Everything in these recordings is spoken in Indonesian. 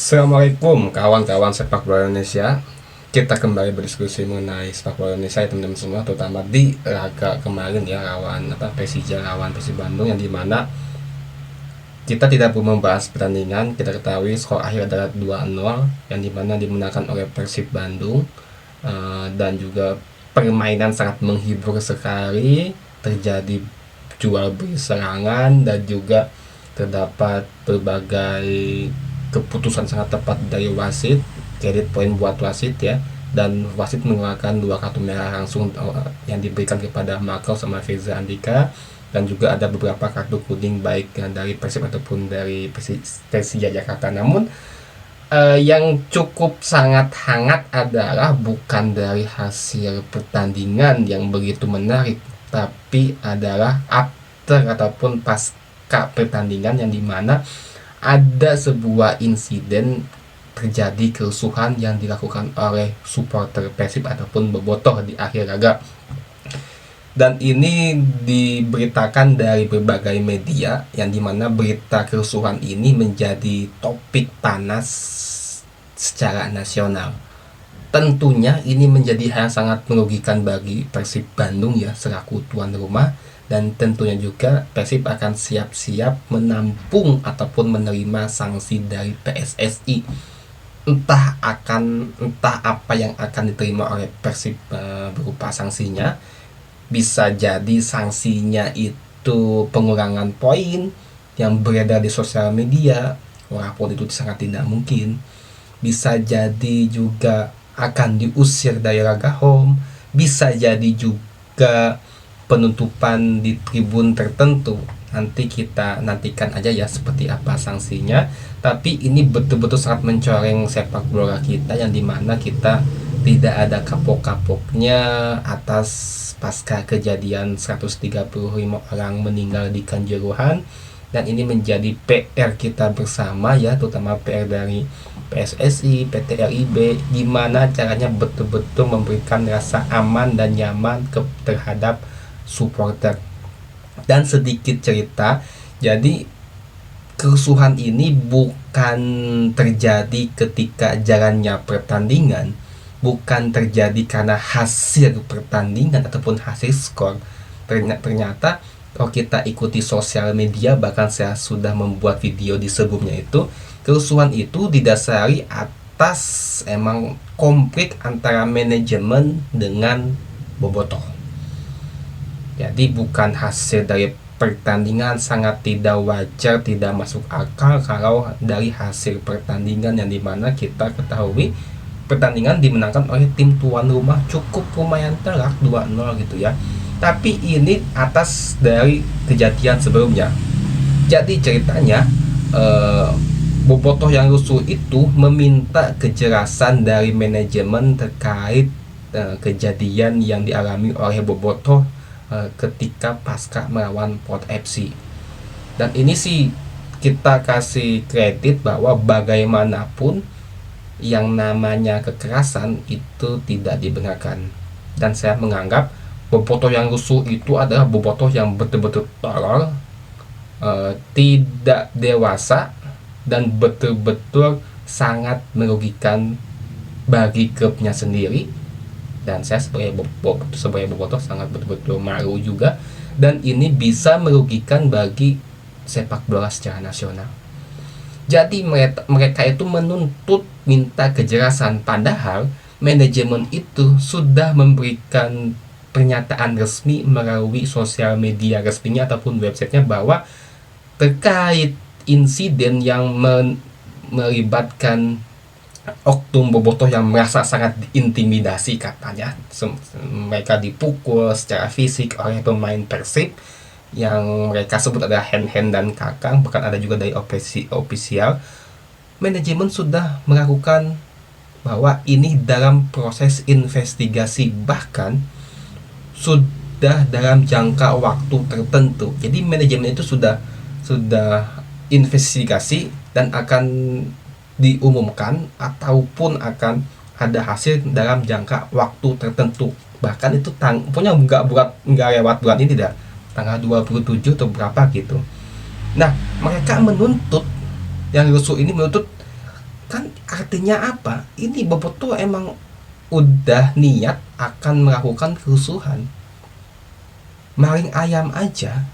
Assalamualaikum kawan-kawan sepak bola Indonesia. Kita kembali berdiskusi mengenai sepak bola Indonesia ya teman-teman semua, terutama di laga kemarin ya, lawan Persija lawan Persib Bandung, yang dimana kita tidak perlu membahas pertandingan. Kita ketahui skor akhir adalah 2-0 yang dimana dimenangkan oleh Persib Bandung. Dan juga permainan sangat menghibur sekali, terjadi jual beli serangan dan juga terdapat berbagai keputusan sangat tepat dari wasit. Kredit poin buat wasit ya, dan wasit mengeluarkan 2 kartu merah langsung yang diberikan kepada Marco sama Firza Andika, dan juga ada beberapa kartu kuning baik dari Persib ataupun dari Persija Jakarta. Namun yang cukup sangat hangat adalah bukan dari hasil pertandingan yang begitu menarik, tapi adalah after ataupun pasca pertandingan, yang dimana ada sebuah insiden terjadi kerusuhan yang dilakukan oleh supporter Persib ataupun bobotoh di akhir laga. Dan ini diberitakan dari berbagai media, yang dimana berita kerusuhan ini menjadi topik panas secara nasional. Tentunya ini menjadi hal yang sangat merugikan bagi Persib Bandung ya, selaku tuan rumah, dan tentunya juga Persib akan siap-siap menampung ataupun menerima sanksi dari PSSI. Entah apa yang akan diterima oleh Persib berupa sanksinya. Bisa jadi sanksinya itu pengurangan poin yang beredar di sosial media, walaupun itu sangat tidak mungkin. Bisa jadi juga akan diusir dari laga home, bisa jadi juga penutupan di tribun tertentu. Nanti kita nantikan aja ya seperti apa sanksinya. Tapi ini betul-betul sangat mencoreng sepak bola kita, yang dimana kita tidak ada kapok-kapoknya atas pasca kejadian 135 orang meninggal di Kanjuruhan. Dan ini menjadi PR kita bersama ya, terutama PR dari PSSI, PT LIB, gimana caranya betul-betul memberikan rasa aman dan nyaman terhadap supporter. Dan sedikit cerita, jadi kerusuhan ini bukan terjadi ketika jalannya pertandingan, bukan terjadi karena hasil pertandingan ataupun hasil skor. Ternyata kalau kita ikuti sosial media, bahkan saya sudah membuat video di sebelumnya itu, kerusuhan itu didasari atas emang konflik antara manajemen dengan bobotoh. Jadi bukan hasil dari pertandingan. Sangat tidak wajar, tidak masuk akal kalau dari hasil pertandingan, yang dimana kita ketahui pertandingan dimenangkan oleh tim tuan rumah cukup lumayan telak 2-0 gitu ya. Tapi ini atas dari kejadian sebelumnya. Jadi ceritanya bobotoh yang rusuh itu meminta kejelasan dari manajemen terkait kejadian yang dialami oleh bobotoh ketika pasca melawan Port FC. Dan ini sih kita kasih kredit bahwa bagaimanapun yang namanya kekerasan itu tidak dibenarkan. Dan saya menganggap bobotoh yang rusuh itu adalah bobotoh yang betul-betul tolol, tidak dewasa, dan betul-betul sangat merugikan bagi klubnya sendiri. Dan saya sebagai bobotoh sangat betul-betul malu juga, dan ini bisa merugikan bagi sepak bola secara nasional. Jadi mereka itu menuntut minta kejelasan, padahal manajemen itu sudah memberikan pernyataan resmi melalui sosial media resminya ataupun websitenya bahwa terkait insiden yang melibatkan oknum bobotoh yang merasa sangat diintimidasi, katanya mereka dipukul secara fisik oleh pemain Persib yang mereka sebut adalah hand dan kakang, bahkan ada juga dari ofisial. Manajemen sudah melakukan bahwa ini dalam proses investigasi, bahkan sudah dalam jangka waktu tertentu. Jadi manajemen itu sudah investigasi dan akan diumumkan ataupun akan ada hasil dalam jangka waktu tertentu. Bahkan itu punya nggak lewat bulan ini, tidak tanggal 27 atau berapa gitu. Nah, mereka menuntut, yang rusuh ini menuntut Kan artinya apa? Ini Bobotoh emang udah niat akan melakukan kerusuhan. Maling ayam aja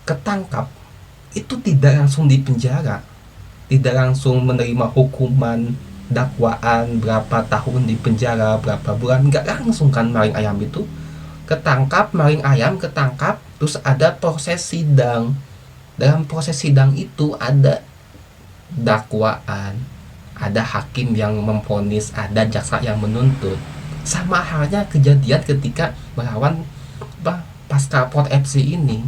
ketangkap, itu tidak langsung dipenjara, tidak langsung menerima hukuman dakwaan berapa tahun di penjara, berapa bulan, nggak langsung kan. Maling ayam itu ketangkap, maling ayam ketangkap, terus ada proses sidang. Dalam proses sidang itu ada dakwaan, ada hakim yang memvonis, ada jaksa yang menuntut. Sama halnya kejadian ketika melawan pasca Port FC ini,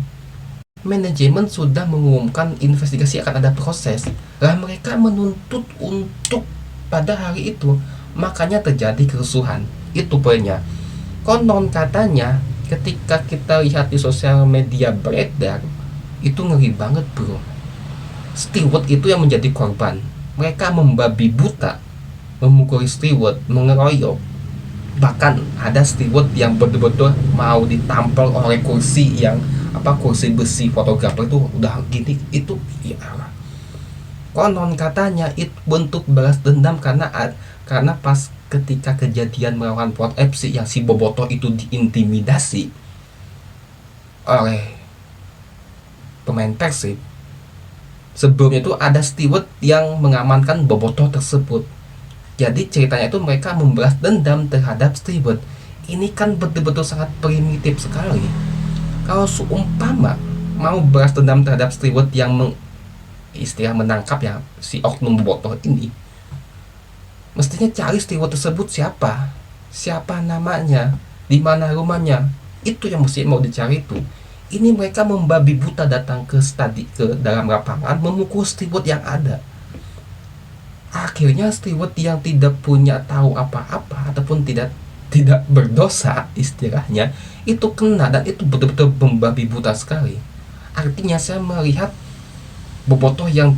manajemen sudah mengumumkan investigasi akan ada proses, lah mereka menuntut untuk pada hari itu, makanya terjadi kerusuhan. Itu poinnya. Konon katanya ketika kita lihat di sosial media beredar, itu ngeri banget bro. Steward itu yang menjadi korban. Mereka membabi buta, memukul steward, mengeroyok. Bahkan ada steward yang betul-betul mau ditampel oleh kursi yang kursi besi fotografer itu udah gini. Itu ya Allah. Konon katanya itu bentuk balas dendam karena pas ketika kejadian melawan Port FC yang si Bobotoh itu diintimidasi oleh pemain Persib. Sebelumnya itu ada steward yang mengamankan Bobotoh tersebut. Jadi ceritanya itu mereka membalas dendam terhadap steward. Ini kan betul-betul sangat primitif sekali. Kalau seumpama mau balas dendam terhadap steward yang istilah menangkap ya si oknum Bobotoh ini, mestinya cari steward tersebut siapa namanya, di mana rumahnya. Itu yang mesti mau dicari itu. Ini mereka membabi buta datang ke dalam lapangan memukul steward yang ada. Akhirnya steward yang tidak punya tahu apa-apa ataupun tidak berdosa istilahnya itu kena, dan itu betul-betul membabi buta sekali. Artinya saya melihat Bobotoh yang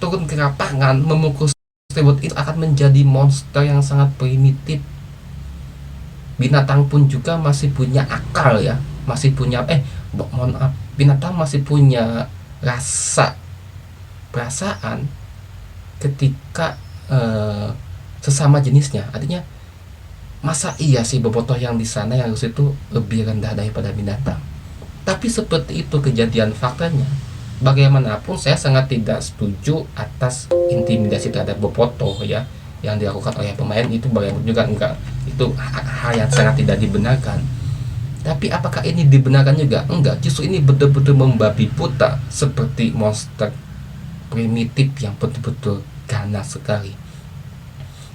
turun ke lapangan memukul steward itu akan menjadi monster yang sangat primitif. Binatang pun juga masih punya akal ya, masih punya binatang masih punya rasa perasaan ketika sesama jenisnya. Artinya masa iya sih Bobotoh yang di sana yang harus itu lebih rendah daripada binatang? Tapi seperti itu kejadian faktanya. Bagaimanapun saya sangat tidak setuju atas intimidasi terhadap Bobotoh ya yang dilakukan oleh pemain. Itu bagaimanapun juga enggak, itu hal yang sangat tidak dibenarkan. Tapi apakah ini dibenarkan juga? Enggak, justru ini betul-betul membabi buta, seperti monster primitif yang betul-betul ganas sekali.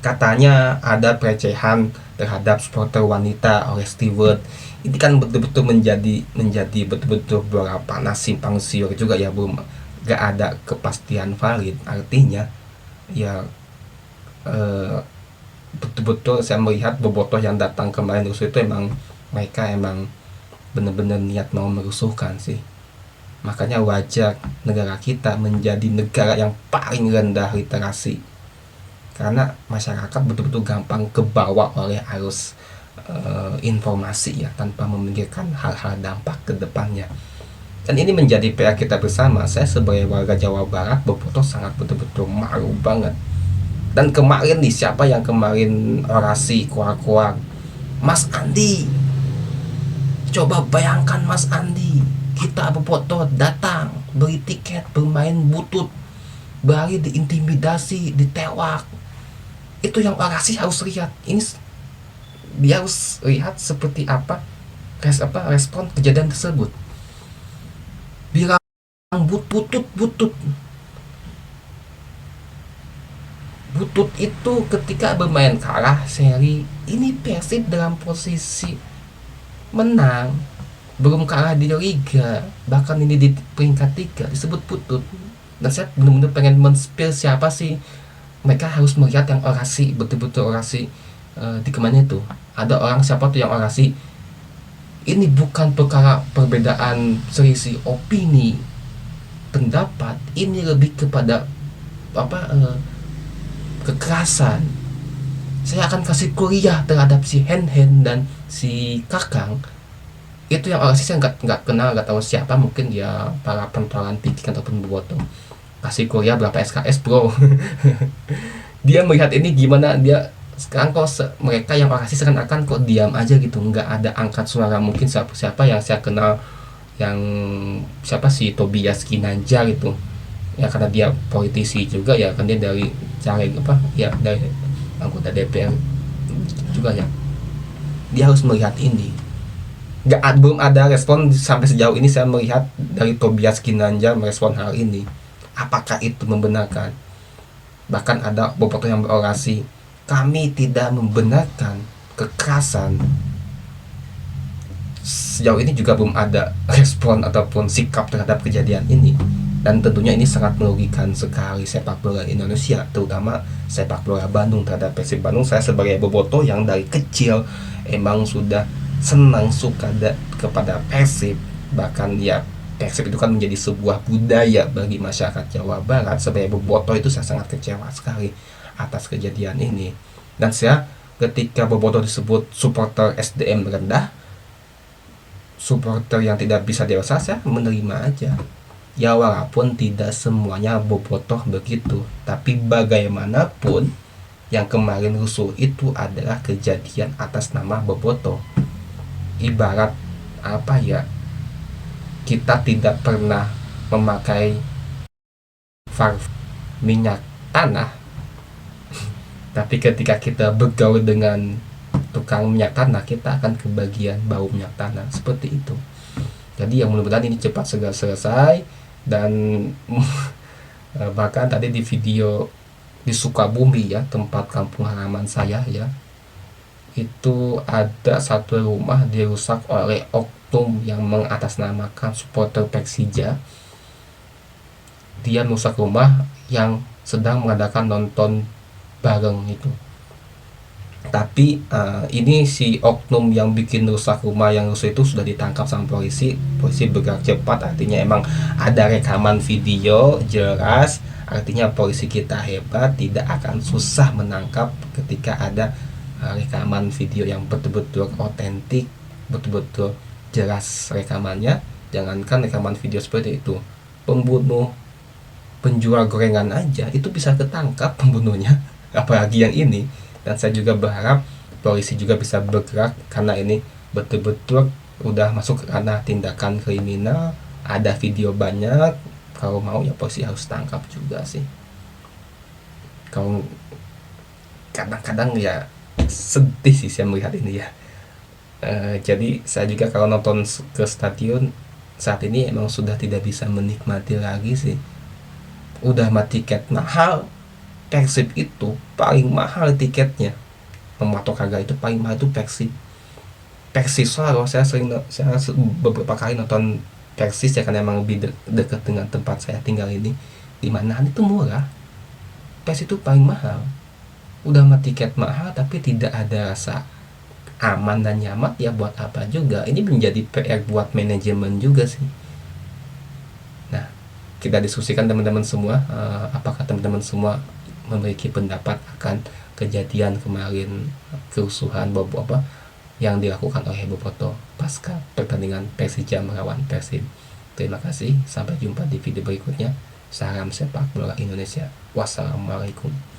Katanya ada pelecehan terhadap supporter wanita oleh steward. Ini kan betul-betul menjadi betul-betul bola panas simpang siur juga ya, belum gak ada kepastian valid. Artinya ya betul-betul saya melihat Bobotoh yang datang kemarin itu emang mereka emang benar-benar niat mau merusuhkan sih. Makanya wajar negara kita menjadi negara yang paling rendah literasi, karena masyarakat betul-betul gampang kebawa oleh arus informasi ya, tanpa memikirkan hal-hal dampak ke depannya. Dan ini menjadi PR kita bersama. Saya sebagai warga Jawa Barat, Bobotoh sangat betul-betul malu banget. Dan kemarin nih, siapa yang kemarin orasi kuak-kuak? Mas Andi. Coba bayangkan Mas Andi, kita Bobotoh datang, beli tiket, bermain butut, bari diintimidasi, ditewak. Itu yang orasi harus lihat. Ini dia harus lihat seperti apa respon kejadian tersebut. Bilang butut itu ketika bermain kalah seri. Ini Persib dalam posisi menang, belum kalah di Liga, bahkan ini di peringkat 3 disebut butut. Dan saya benar-benar pengen men-spill siapa sih. Mereka harus melihat yang orasi, betul-betul orasi di kemana itu. Ada orang siapa tuh yang orasi. Ini bukan perkara perbedaan selisih opini, pendapat. Ini lebih kepada kekerasan. Saya akan kasih kuliah terhadap si Hen dan si Kakang. Itu yang orasi. Saya nggak kenal, nggak tahu siapa, mungkin ya para pentolan Pikik ataupun Bobotoh. kasih kuliah berapa SKS bro. Dia melihat ini gimana, dia sekarang kok mereka yang orasi seakan-akan kok diam aja gitu, nggak ada angkat suara. Mungkin siapa siapa yang saya kenal, yang siapa sih, Tobias Kinanja gitu ya, karena dia politisi juga ya kan, dia dari caleg apa ya, dari anggota DPR juga ya. Dia harus melihat ini, nggak, belum ada respon sampai sejauh ini saya melihat dari Tobias Kinanja merespon hal ini. Apakah itu membenarkan? Bahkan ada bobotoh yang berorasi, kami tidak membenarkan kekerasan. Sejauh ini juga belum ada respon ataupun sikap terhadap kejadian ini, dan tentunya ini sangat merugikan sekali sepak bola Indonesia, terutama sepak bola Bandung terhadap Persib Bandung. Saya sebagai bobotoh yang dari kecil emang sudah senang suka kepada Persib, bahkan ya Persib itu kan menjadi sebuah budaya bagi masyarakat Jawa Barat. Sebagai bobotoh itu saya sangat kecewa sekali atas kejadian ini, dan saya ketika bobotoh disebut supporter SDM rendah, supporter yang tidak bisa dewasa, saya menerima aja ya, walaupun tidak semuanya bobotoh begitu. Tapi bagaimanapun yang kemarin rusuh itu adalah kejadian atas nama bobotoh. Ibarat apa ya, kita tidak pernah memakai minyak tanah, tapi ketika kita bergaul dengan tukang minyak tanah, kita akan kebagian bau minyak tanah, seperti itu. Jadi yang mudah-mudahan ini cepat segera selesai. Dan bahkan tadi di video di Sukabumi ya, tempat kampung halaman saya ya, itu ada satu rumah dirusak oleh oknum yang mengatasnamakan supporter Persija. Dia merusak rumah yang sedang mengadakan nonton bareng itu. Tapi ini si oknum yang bikin rusak rumah yang rusuh itu sudah ditangkap sama polisi. Polisi bergerak cepat, artinya emang ada rekaman video jelas. Artinya polisi kita hebat, tidak akan susah menangkap ketika ada rekaman video yang betul-betul otentik, betul-betul jelas rekamannya. Jangankan rekaman video seperti itu, pembunuh penjual gorengan aja itu bisa ketangkap pembunuhnya, apalagi yang ini. Dan saya juga berharap polisi juga bisa bergerak, karena ini betul-betul udah masuk ke ranah tindakan kriminal. Ada video banyak, kalau mau ya polisi harus tangkap juga sih. Kalau kadang-kadang ya sedih sih saya melihat ini ya. Jadi saya juga kalau nonton ke stadion saat ini emang sudah tidak bisa menikmati lagi sih. Udah mah tiket mahal, Persib itu paling mahal tiketnya. Mematok harga itu paling mahal itu Persib. Persis kalau saya beberapa kali nonton Persis ya, karena emang lebih dekat dengan tempat saya tinggal ini. Di mana itu murah, Persis itu paling mahal. Udah mah tiket mahal tapi tidak ada rasa aman dan nyaman, ya buat apa juga. Ini menjadi PR buat manajemen juga sih. Nah, kita diskusikan teman-teman semua, apakah teman-teman semua memiliki pendapat akan kejadian kemarin, kerusuhan yang dilakukan oleh bobotoh pasca pertandingan Persija melawan Persib. Terima kasih, sampai jumpa di video berikutnya. Salam sepak bola Indonesia. Wassalamualaikum.